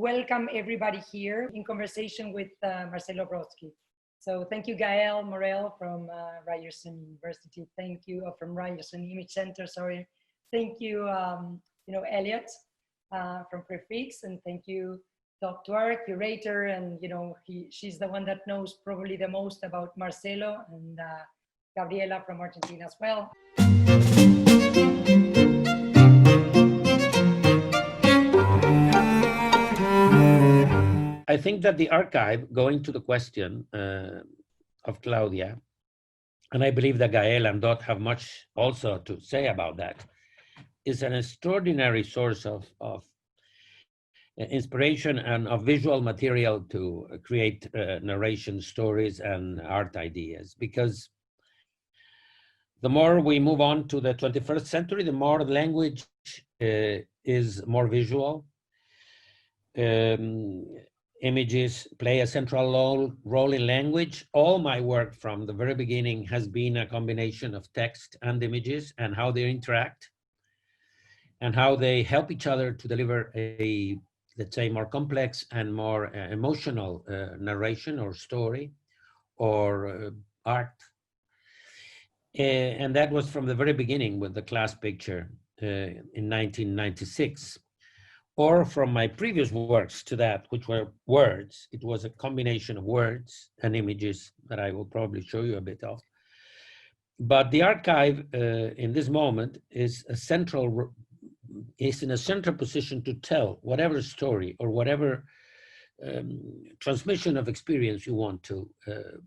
welcome everybody here in conversation with Marcelo Brodsky. So thank you, Gaëlle Morel from Ryerson University. Thank you, from Ryerson Image Center, sorry. Thank you, Eliot from Prefix, and thank you, Tuer, curator, and she's the one that knows probably the most about Marcelo, and Gabriela from Argentina as well. I think that the archive, going to the question of Claudia, and I believe that Gaëlle and Dot have much also to say about that, is an extraordinary source of inspiration and of visual material to create narration stories and art ideas. Because the more we move on to the 21st century, the more language is more visual. Images play a central role in language. All my work from the very beginning has been a combination of text and images, and how they interact and how they help each other to deliver a, let's say, more complex and more emotional narration or story or art. And that was from the very beginning with the class picture in 1996. Or from my previous works to that, which were words. It was a combination of words and images that I will probably show you a bit of. But the archive in this moment is in a central position to tell whatever story or whatever transmission of experience you want to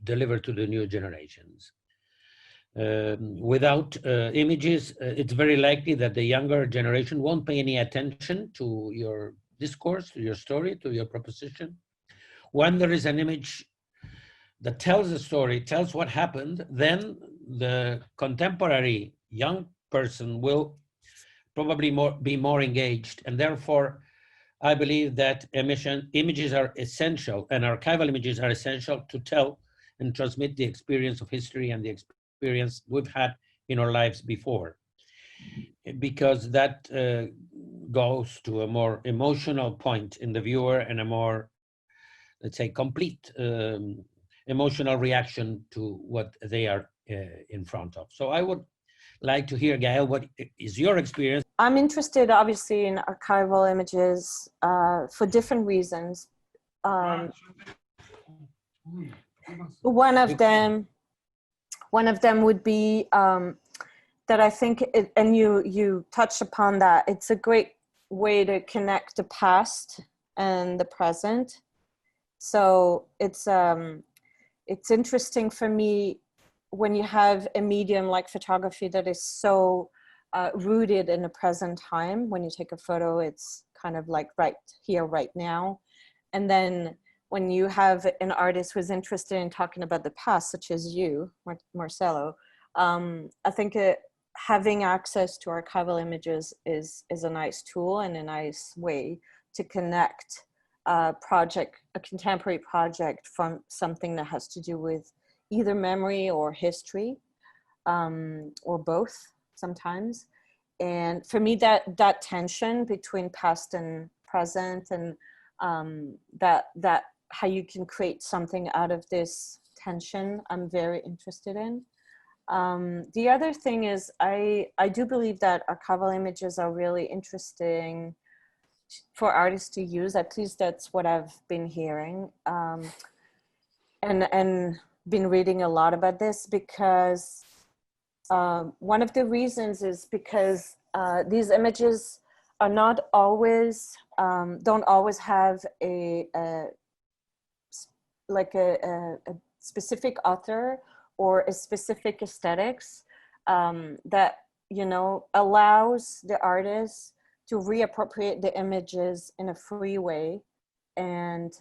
deliver to the new generations. Without images, it's very likely that the younger generation won't pay any attention to your discourse, to your story, to your proposition. When there is an image that tells a story, tells what happened, then the contemporary young person will probably be more engaged. And therefore, I believe that images are essential, and archival images are essential to tell and transmit the experience of history and the experience we've had in our lives before, because that goes to a more emotional point in the viewer and a more, let's say, complete emotional reaction to what they are in front of. So I would like to hear, Gaëlle, what is your experience? I'm interested, obviously, in archival images for different reasons. One of them would be that I think, and you touched upon that, it's a great way to connect the past and the present. So it's interesting for me when you have a medium like photography that is so rooted in the present time. When you take a photo, it's kind of like right here, right now. And then when you have an artist who's interested in talking about the past, such as you, Marcelo, I think having access to archival images is a nice tool and a nice way to connect a contemporary project from something that has to do with either memory or history, or both sometimes. And for me, that tension between past and present, and that how you can create something out of this tension, I'm very interested in. The other thing is I do believe that archival images are really interesting for artists to use. At least that's what I've been hearing, and been reading a lot about this, because one of the reasons is because these images are not always, don't always have a specific author or a specific aesthetics that, allows the artist to reappropriate the images in a free way. And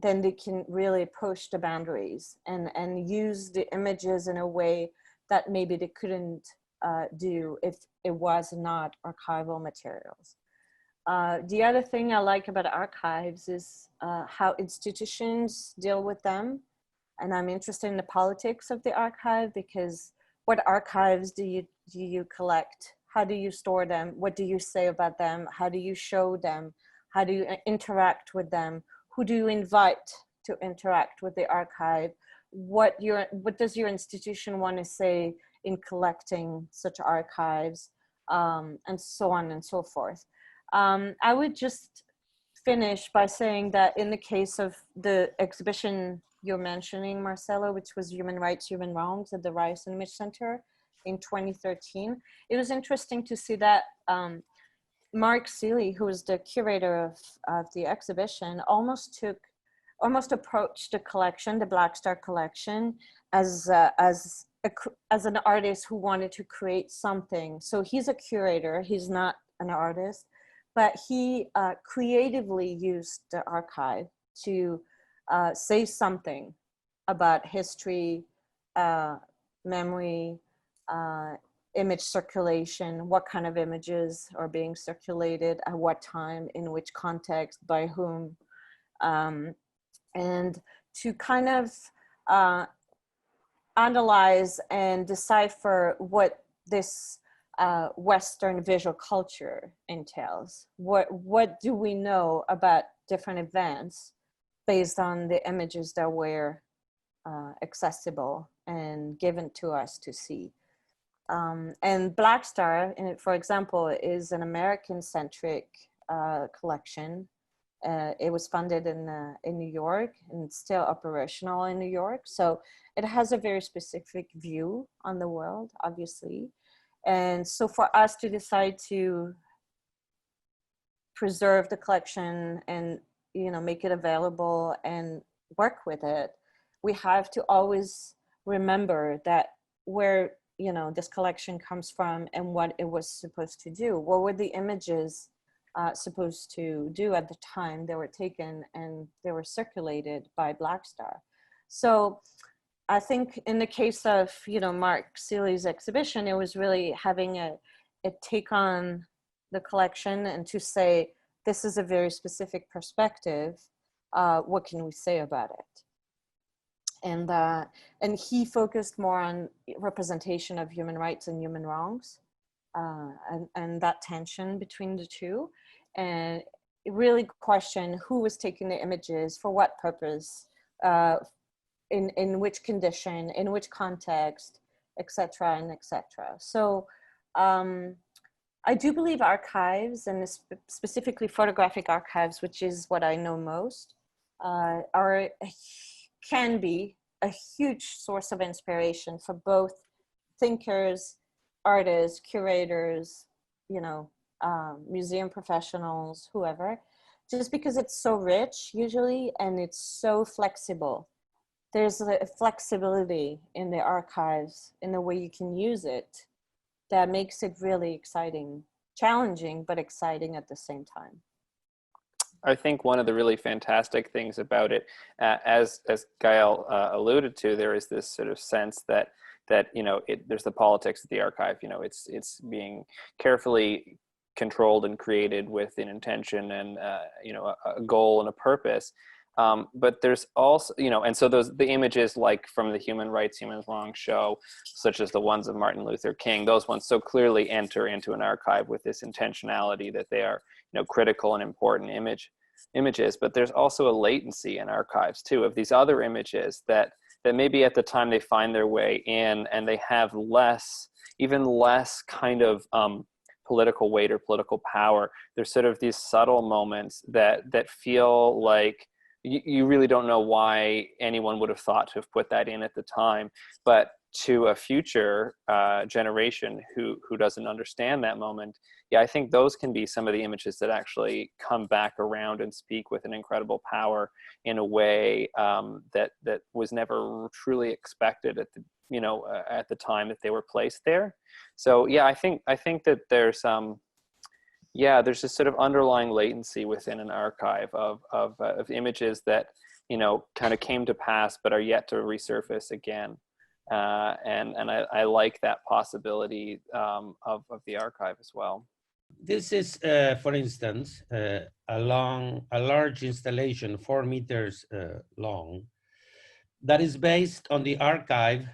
then they can really push the boundaries and use the images in a way that maybe they couldn't do if it was not archival materials. The other thing I like about archives is how institutions deal with them. And I'm interested in the politics of the archive, because what archives do you collect? How do you store them? What do you say about them? How do you show them? How do you interact with them? Who do you invite to interact with the archive? What does your institution want to say in collecting such archives, and so on and so forth. I would just finish by saying that in the case of the exhibition you're mentioning, Marcelo, which was Human Rights, Human Wrongs at the Ryerson Image Center in 2013, it was interesting to see that Mark Seeley, who was the curator of the exhibition, almost approached the collection, the Black Star collection, as an artist who wanted to create something. So he's a curator, he's not an artist, but he creatively used the archive to say something about history, memory, image circulation, what kind of images are being circulated, at what time, in which context, by whom, and to kind of analyze and decipher what this Western visual culture entails. What do we know about different events based on the images that were accessible and given to us to see? And Black Star, for example, is an American-centric collection. It was funded in New York, and it's still operational in New York. So it has a very specific view on the world, obviously. And so for us to decide to preserve the collection and, you know, make it available and work with it, we have to always remember that where, you know, this collection comes from and what it was supposed to do. What were the images supposed to do at the time they were taken and they were circulated by Black Star? So I think in the case of, you know, Mark Seeley's exhibition, it was really having a take on the collection and to say, this is a very specific perspective. What can we say about it? And he focused more on representation of human rights and human wrongs, and that tension between the two, and really question who was taking the images, for what purpose, in which condition, in which context, etc. and etc. So I do believe archives, and specifically photographic archives, which is what I know most, can be a huge source of inspiration for both thinkers, artists, curators, you know, museum professionals, whoever, just because it's so rich usually, and it's so flexible. There's a flexibility in the archives, in the way you can use it, that makes it really exciting, challenging, but exciting at the same time. I think one of the really fantastic things about it, as Gaëlle alluded to, there is this sort of sense that you know, there's the politics of the archive. You know, it's being carefully controlled and created with an intention and you know, a goal and a purpose. But there's also, you know, and so the images like from the Human Rights, Human Wrongs show, such as the ones of Martin Luther King, those ones so clearly enter into an archive with this intentionality that they are, you know, critical and important images. But there's also a latency in archives too, of these other images that maybe at the time they find their way in, and they have even less kind of political weight or political power. There's sort of these subtle moments that feel like you really don't know why anyone would have thought to have put that in at the time, but to a future generation who doesn't understand that moment, yeah, I think those can be some of the images that actually come back around and speak with an incredible power in a way that was never truly expected at the, you know, at the time that they were placed there. So yeah, I think that there's there's this sort of underlying latency within an archive of images that, you know, kind of came to pass but are yet to resurface again. And I like that possibility of the archive as well. This is, for instance, a large installation, 4 meters long, that is based on the archive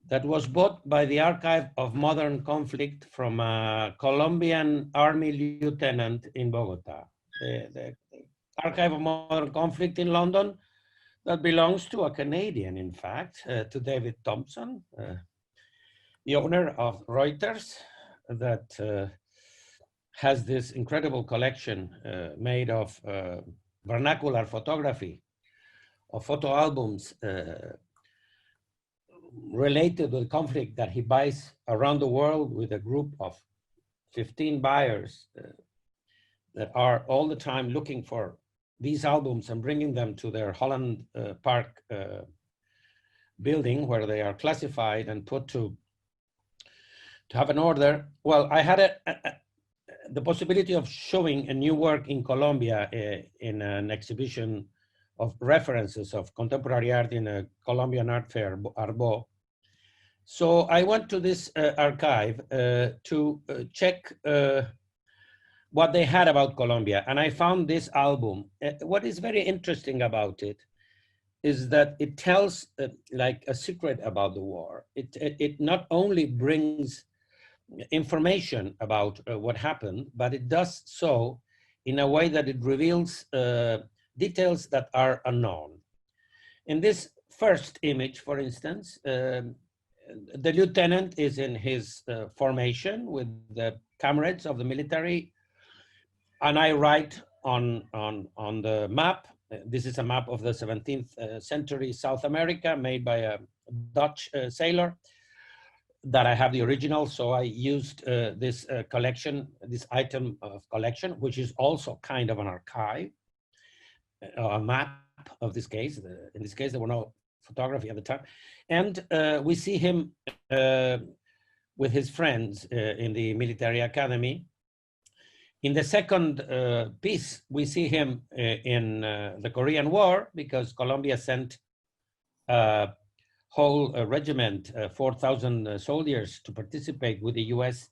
that was bought by the Archive of Modern Conflict from a Colombian army lieutenant in Bogota. the Archive of Modern Conflict in London, that belongs to a Canadian, in fact, to David Thompson, the owner of Reuters, that has this incredible collection made of vernacular photography, of photo albums related to the conflict that he buys around the world with a group of 15 buyers that are all the time looking for these albums and bringing them to their Holland Park building, where they are classified and put to have an order. Well, I had the possibility of showing a new work in Colombia in an exhibition of references of contemporary art in a Colombian art fair, Arbo. So I went to this archive to check what they had about Colombia, and I found this album. What is very interesting about it is that it tells like a secret about the war. It not only brings information about what happened, but it does so in a way that it reveals details that are unknown. In this first image, for instance, the lieutenant is in his formation with the comrades of the military, and I write on the map. This is a map of the 17th century South America made by a Dutch sailor that I have the original. So I used this collection, this item of collection, which is also kind of an archive, a map of this case. In this case, there were no photography at the time. And we see him with his friends in the military academy. In the second piece, we see him in the Korean War, because Colombia sent a whole regiment, 4,000 soldiers, to participate with the US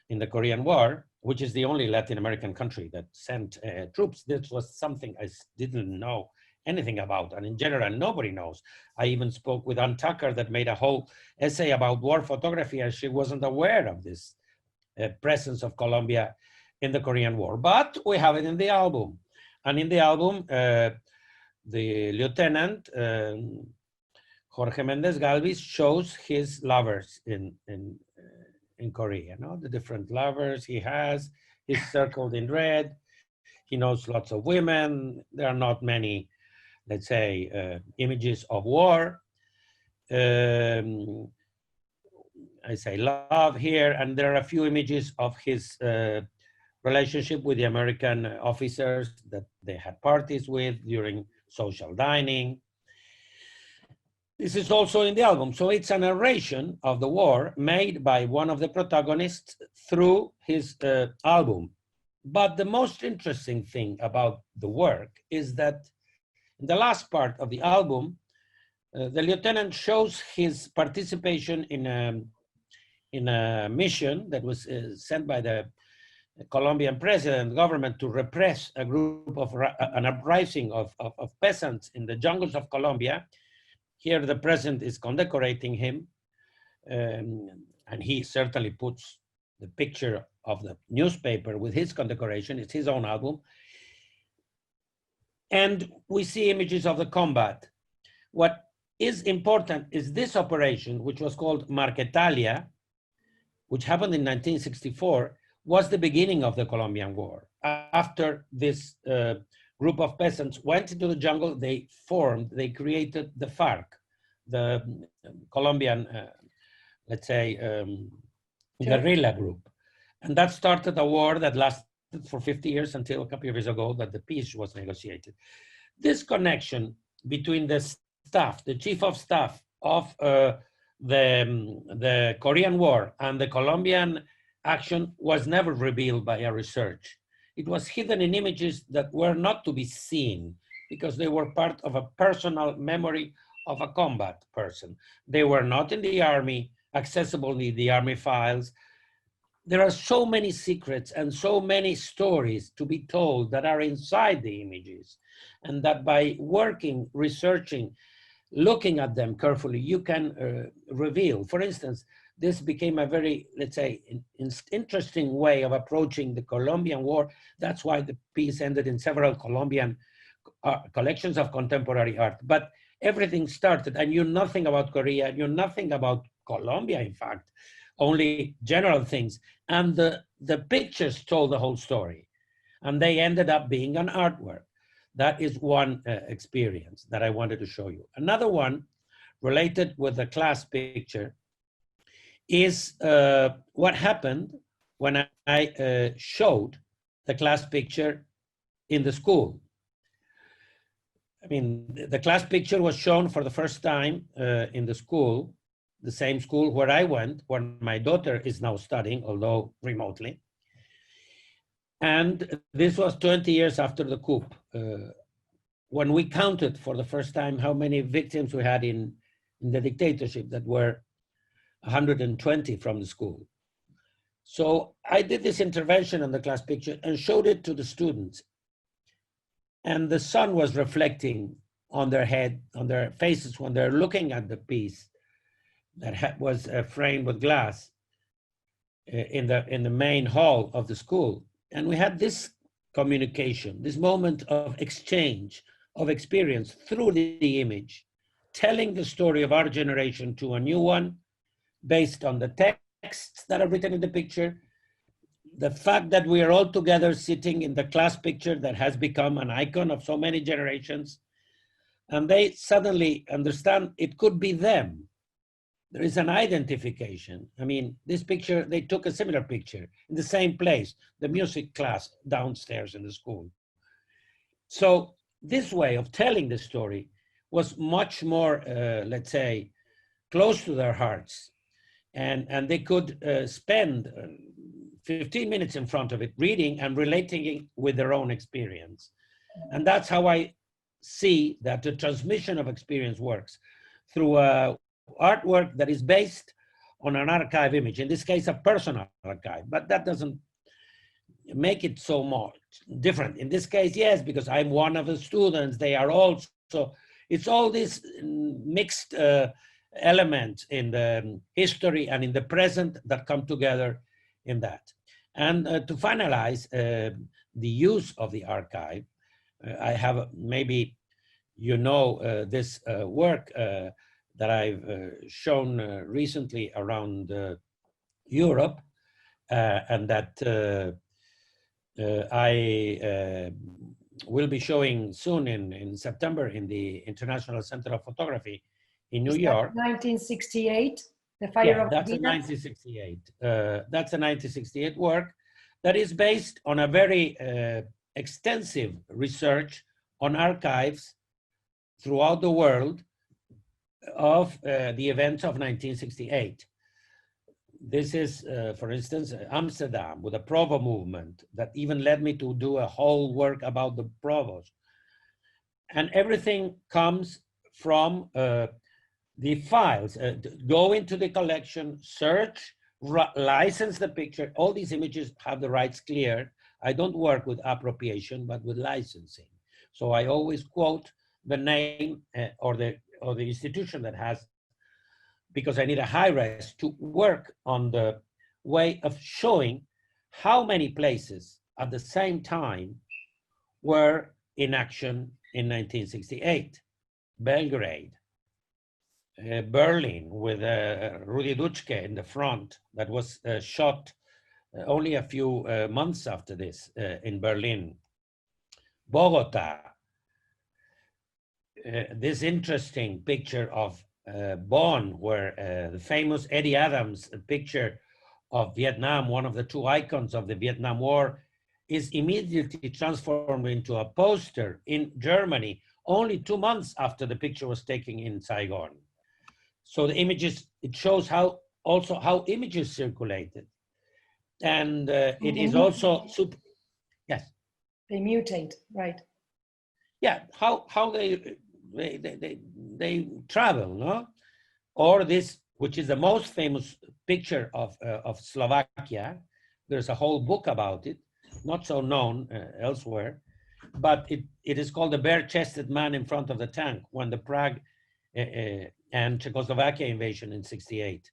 in the Korean War, which is the only Latin American country that sent troops. This was something I didn't know anything about, and in general, nobody knows. I even spoke with Ann Tucker that made a whole essay about war photography, and she wasn't aware of this presence of Colombia in the Korean War, but we have it in the album. And in the album, the lieutenant, Jorge Mendez Galvis, shows his lovers in Korea, the different lovers he has. He's circled in red. He knows lots of women. There are not many, let's say, images of war. I say love here, and there are a few images of his relationship with the American officers that they had parties with during social dining. This is also in the album. So it's a narration of the war made by one of the protagonists through his album. But the most interesting thing about the work is that in the last part of the album, the lieutenant shows his participation in a mission that was sent by the Colombian president government to repress a group of an uprising of peasants in the jungles of Colombia. Here the president is condecorating him, and he certainly puts the picture of the newspaper with his condecoration. It's his own album. And we see images of the combat. What is important is this operation, which was called Marquetalia, which happened in 1964, was the beginning of the Colombian War. After this group of peasants went into the jungle, they created the FARC, the Colombian, let's say, guerrilla group. And that started a war that lasted for 50 years until a couple of years ago that the peace was negotiated. This connection between the staff, the chief of staff of the Korean War and the Colombian action was never revealed by a research. It was hidden in images that were not to be seen because they were part of a personal memory of a combat person. They were not in the army, accessible in the army files. There are so many secrets and so many stories to be told that are inside the images, and that by working, researching, looking at them carefully, you can reveal. For instance, this became a very, let's say, interesting way of approaching the Colombian War. That's why the piece ended in several Colombian collections of contemporary art. But everything started. I knew nothing about Korea, I knew nothing about Colombia, in fact, only general things. And the pictures told the whole story. And they ended up being an artwork. That is one experience that I wanted to show you. Another one related with the class picture is what happened when I showed the class picture in the school. I mean, the class picture was shown for the first time in the school, the same school where I went, where my daughter is now studying, although remotely. And this was 20 years after the coup, when we counted for the first time how many victims we had in the dictatorship, that were 120 from the school. So I did this intervention on the class picture and showed it to the students. And the sun was reflecting on their head, on their faces when they're looking at the piece that was framed with glass in the main hall of the school. And we had this communication, this moment of exchange of experience through the image, telling the story of our generation to a new one based on the texts that are written in the picture, the fact that we are all together sitting in the class picture that has become an icon of so many generations, and they suddenly understand it could be them. There is an identification. I mean, this picture, they took a similar picture in the same place, the music class downstairs in the school. So this way of telling the story was much more, let's say, close to their hearts. And they could spend 15 minutes in front of it, reading and relating it with their own experience. And that's how I see that the transmission of experience works, through artwork that is based on an archive image, in this case, a personal archive, but that doesn't make it so much different. In this case, yes, because I'm one of the students, they are all, so it's all this mixed elements in the history and in the present that come together in that. And to finalize the use of the archive, I have maybe, you know, this work that I've shown recently around Europe, and that I will be showing soon in September in the International Center of Photography in New York. 1968, the fire of that's a 1968. That's a 1968 work that is based on a very extensive research on archives throughout the world of the events of 1968. This is, for instance, Amsterdam with the Provo movement that even led me to do a whole work about the Provos. And everything comes from the files. Go into the collection, search, license the picture. All these images have the rights cleared. I don't work with appropriation, but with licensing. So I always quote the name or the institution that has, because I need a high res to work on the way of showing how many places at the same time were in action in 1968. Belgrade, Berlin with Rudi Dutschke in the front that was shot only a few months after this in Berlin. Bogota, this interesting picture of Bonn, where the famous Eddie Adams picture of Vietnam, one of the two icons of the Vietnam War, is immediately transformed into a poster in Germany only 2 months after the picture was taken in Saigon. So the images, it shows how also how images circulated. And it is also, yes? They mutate, right? Yeah, how they travel, no? Or this, which is the most famous picture of Slovakia. There's a whole book about it, not so known elsewhere, but it is called the bare-chested man in front of the tank when the Prague and Czechoslovakia invasion in '68.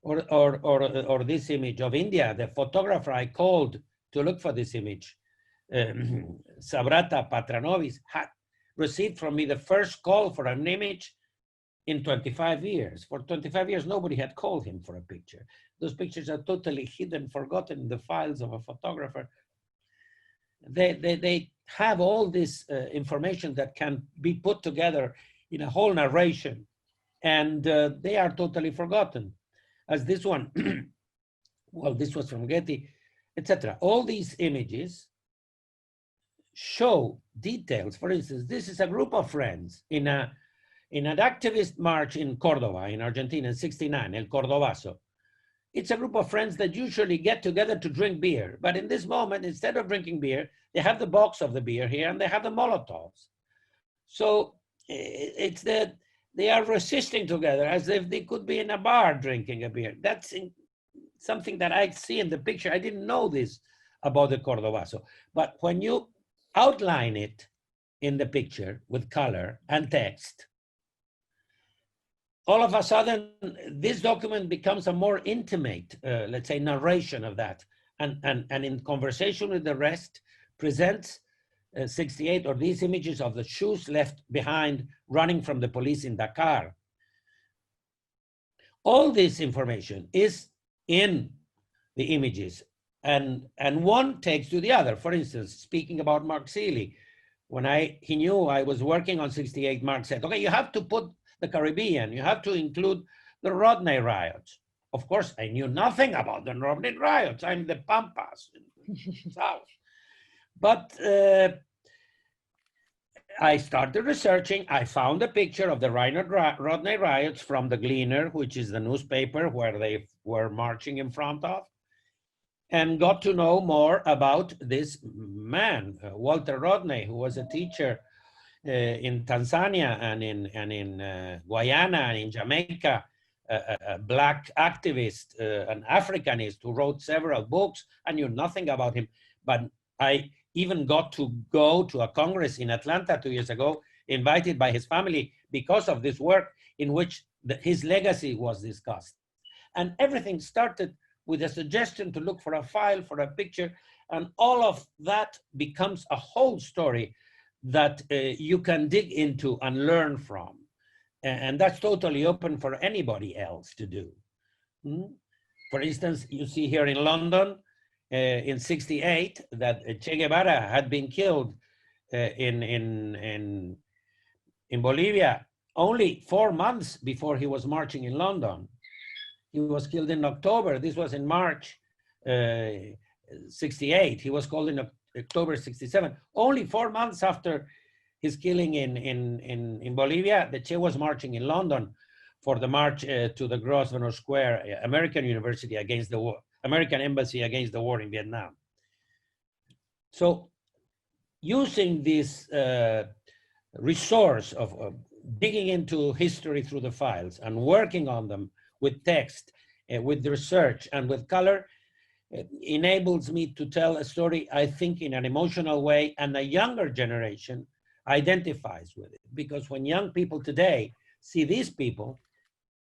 Or this image of India, the photographer I called to look for this image, Sabrata Patranovis, had received from me the first call for an image in 25 years. For 25 years, nobody had called him for a picture. Those pictures are totally hidden, forgotten in the files of a photographer. They have all this information that can be put together in a whole narration, and they are totally forgotten. As this one, well, this was from Getty, etc. All these images show details. For instance, this is a group of friends in an activist march in Córdoba, in Argentina, in '69, El Cordobazo. It's a group of friends that usually get together to drink beer. But in this moment, instead of drinking beer, they have the box of the beer here and they have the Molotovs. So it's that they are resisting together as if they could be in a bar drinking a beer. That's something that I see in the picture. I didn't know this about the Cordobazo. But when you outline it in the picture with color and text, all of a sudden, this document becomes a more intimate, let's say, narration of that. And in conversation with the rest, presents 68, or these images of the shoes left behind running from the police in Dakar. All this information is in the images, and one takes to the other. For instance, speaking about Mark Seeley, when he knew I was working on 68, Mark said, okay, you have to put the Caribbean, you have to include the Rodney riots. Of course, I knew nothing about the Rodney riots. I'm the Pampas in the South. But I started researching. I found a picture of the Rodney riots from the Gleaner, which is the newspaper where they were marching in front of, and got to know more about this man, Walter Rodney, who was a teacher in Tanzania and in Guyana and in Jamaica, a black activist, an Africanist who wrote several books. I knew nothing about him, but I even got to go to a Congress in Atlanta 2 years ago, invited by his family because of this work in which his legacy was discussed. And everything started with a suggestion to look for a file, for a picture, and all of that becomes a whole story that you can dig into and learn from. And that's totally open for anybody else to do. For instance, you see here in London, in '68, that Che Guevara had been killed in Bolivia only 4 months before he was marching in London. He was killed in October. This was in March '68. He was killed in October '67. Only 4 months after his killing in Bolivia, the Che was marching in London for the march to the Grosvenor Square, American University against the war, American Embassy against the war in Vietnam. So using this resource of digging into history through the files and working on them with text, with research and with color, enables me to tell a story, I think, in an emotional way, and a younger generation identifies with it. Because when young people today see these people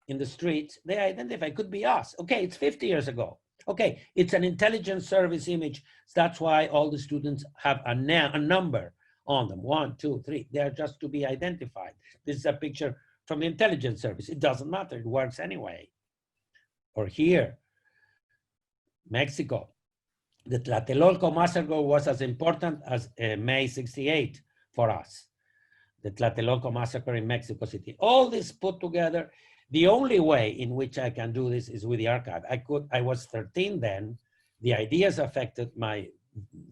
in the streets, they identify, could be us. Okay, it's 50 years ago. Okay, it's an intelligence service image. That's why all the students have a number on them, 1, 2, 3. They are just to be identified. This is a picture from the intelligence service. It doesn't matter, it works anyway. Or here, Mexico. The Tlatelolco massacre was as important as May '68 for us. The Tlatelolco massacre in Mexico City. All this put together. The only way in which I can do this is with the archive. I was 13 then. The ideas affected my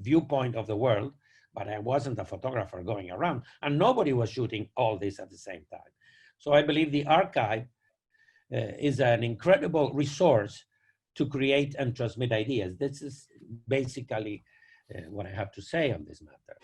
viewpoint of the world, but I wasn't a photographer going around, and nobody was shooting all this at the same time. So I believe the archive is an incredible resource to create and transmit ideas. This is basically what I have to say on this matter.